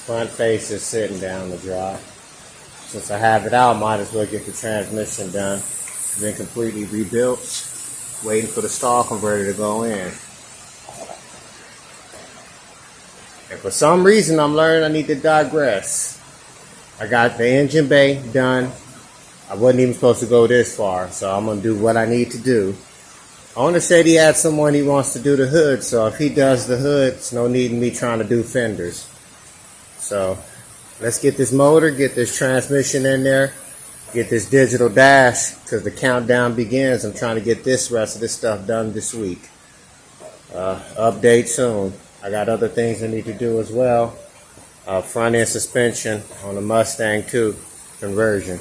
Front face is sitting down to dry. Since I have it out, might as well get the transmission done. It's been completely rebuilt. Waiting for the stall converter to go in. And for some reason, I'm learning I need to digress. I got the engine bay done. I wasn't even supposed to go this far, so I'm going to do what I need to do. Owner said he had someone he wants to do the hood, so if he does the hood, it's no need in me trying to do fenders. So let's get this motor, get this transmission in there, get this digital dash, because the countdown begins. I'm trying to get this rest of this stuff done this week. Update soon. I got other things I need to do as well. Front end suspension on the Mustang 2 conversion.